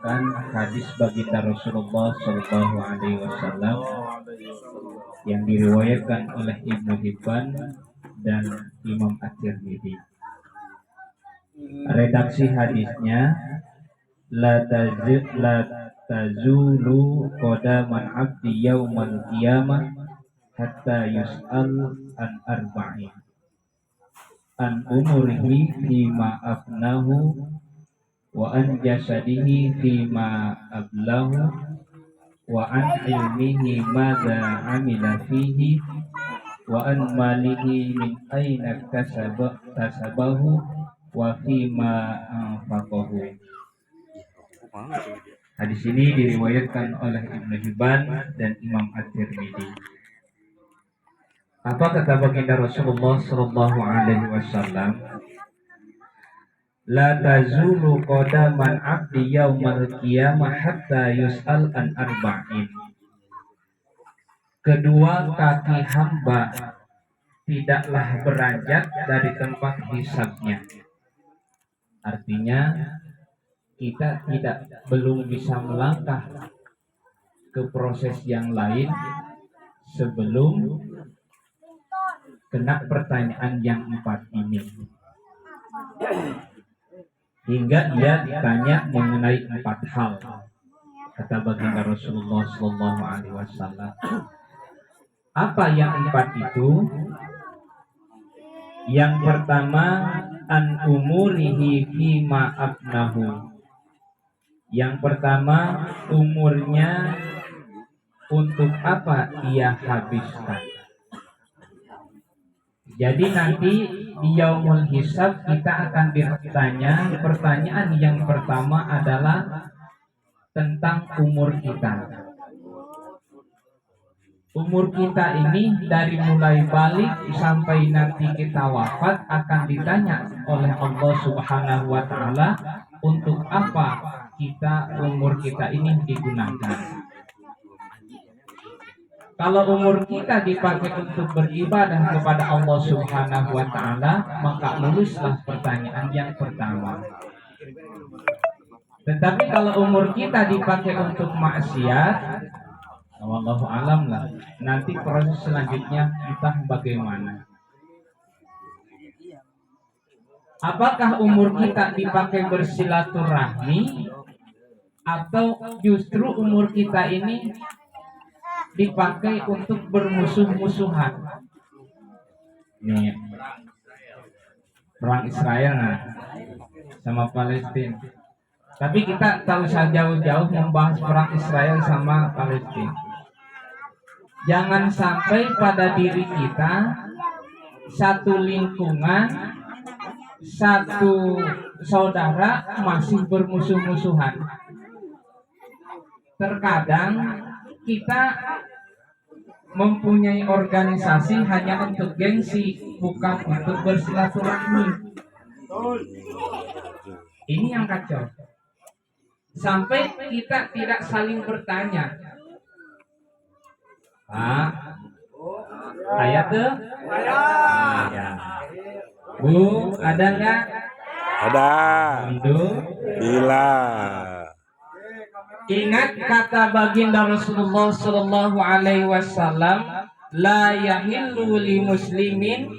membawakan hadis baginda Rasulullah Shallallahu Alaihi Wasallam yang diriwayatkan oleh Ibnu Hibban dan Imam At-Tirmidzi. Redaksi hadisnya, la tazulu qadaman abdi yaumal qiyamah hatta yus'al an arba'in, an umurihi fima afnahu wa an jasadihi fima ablahu wa an ilmihi madza amila fihi wa an malihi min aina kasabahu wa fima anfaqahu. Hadis ini diriwayatkan oleh Ibnu Hibban dan Imam At-Tirmidzi. Apa kata baginda Rasulullah Sallallahu Alaihi Wasallam? La tazulu qadaman abdi yaumal qiyamah hatta yus'al an arba'in. Kedua kaki hamba tidaklah beranjak dari tempat hisabnya. Artinya kita belum bisa melangkah ke proses yang lain sebelum kena pertanyaan yang 4 ini. Hingga ia ditanya mengenai 4 hal. Kata baginda Rasulullah Sallallahu Alaihi Wasallam. Apa yang 4 itu? Yang pertama, an umurihi fima afnahu. Yang pertama, umurnya untuk apa ia habiskan. Jadi nanti di yaumul hisab kita akan ditanya. Pertanyaan yang pertama adalah tentang umur kita. Umur kita ini dari mulai balik sampai nanti kita wafat akan ditanya oleh Allah Subhanahu wa Ta'ala untuk apa umur kita ini digunakan. Kalau umur kita dipakai untuk beribadah kepada Allah Subhanahu wa Ta'ala, maka luluslah pertanyaan yang pertama. Tetapi kalau umur kita dipakai untuk maksiat, wallahu alam lah, nanti proses selanjutnya entah bagaimana. Apakah umur kita dipakai bersilaturahmi, atau justru umur kita ini dipakai untuk bermusuh-musuhan? Nih, perang Israel sama Palestina. Tapi kita tahu saja jauh-jauh membahas perang Israel sama Palestina. Jangan sampai pada diri kita satu lingkungan, satu saudara masih bermusuh-musuhan. Terkadang kita mempunyai organisasi hanya untuk gengsi, bukan untuk bersilaturahmi. Ini yang kacau. Sampai kita tidak saling bertanya. Ayat tuh? Ya. Bu, ada nggak? Ada. Bila. Ingat kata baginda Rasulullah Sallallahu Alaihi Wasallam, la yahillu li muslimin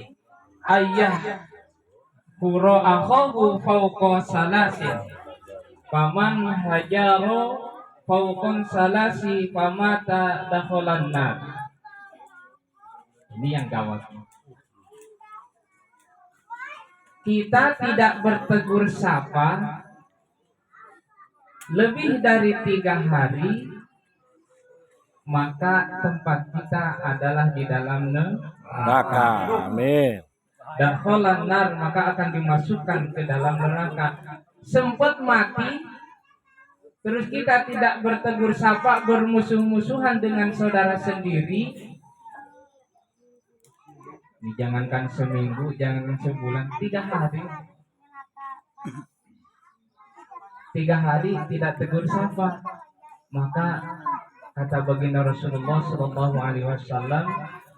ayyah hura akhahu fawqa salasin, faman hajaru fawqan salasi famata dakhalan nar. Ini yang gawat. Kita tidak bertegur sapa lebih dari 3 hari, maka tempat kita adalah di dalam neraka. Amin. Dakhalan nar, maka akan dimasukkan ke dalam neraka. Sempat mati, terus kita tidak bertegur sapa, bermusuh-musuhan dengan saudara sendiri. Ini jangankan seminggu, jangankan sebulan, 3 hari. 3 hari tidak tegur sapa, maka kata baginda Rasulullah Sallallahu Alaihi Wasallam,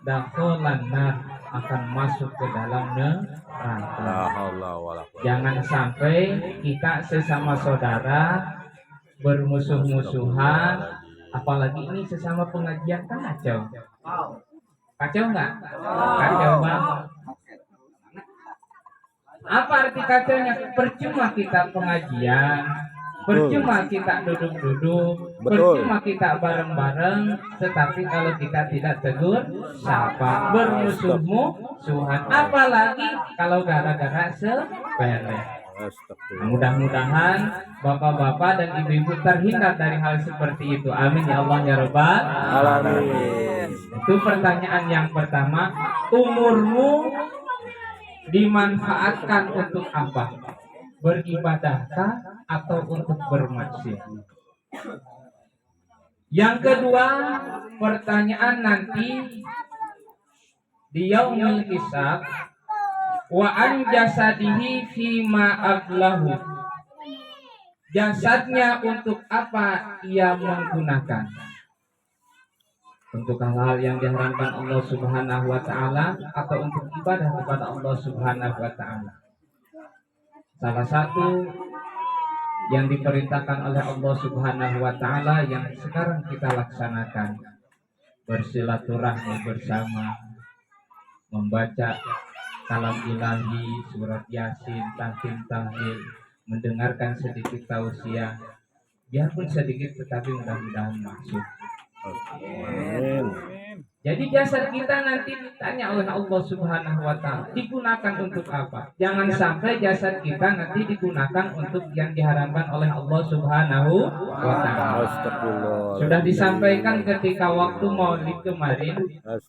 dakhalan nar, akan masuk ke dalam neraka. Jangan sampai kita sesama saudara bermusuh-musuhan, apalagi ini sesama pengajian kan kacau. Kacau nggak? Kacau banget. Apa arti kacaunya? Percuma kita pengajian, percuma kita duduk-duduk, percuma kita bareng-bareng, tetapi kalau kita tidak tegur sapa, bermusuh-musuhan, apalagi kalau gara-gara sepele. Mudah-mudahan bapak-bapak dan ibu-ibu terhindar dari hal seperti itu. Amin ya Allah ya Rabbal alamin. Itu pertanyaan yang pertama. Umurmu dimanfaatkan untuk apa? Beribadahkah atau untuk bermaksiat? Yang kedua, pertanyaan nanti di yaumil hisab, wa an jasadihi fima aglahu. Jasadnya untuk apa ia menggunakan? Untuk hal-hal yang diharamkan Allah Subhanahu wa taala atau untuk ibadah kepada Allah Subhanahu wa taala. Salah satu yang diperintahkan oleh Allah Subhanahu wa taala yang sekarang kita laksanakan, bersilaturahmi bersama, membaca kalam ilahi, surat Yasin, tahlil, mendengarkan sedikit tausiah, biarpun sedikit tetapi mudah-mudahan masuk. Amin. Jadi jasad kita nanti ditanya oleh Allah Subhanahu wa taala, digunakan untuk apa? Jangan sampai jasad kita nanti digunakan untuk yang diharamkan oleh Allah Subhanahu wa taala. Sudah disampaikan ketika waktu Maulid kemarin,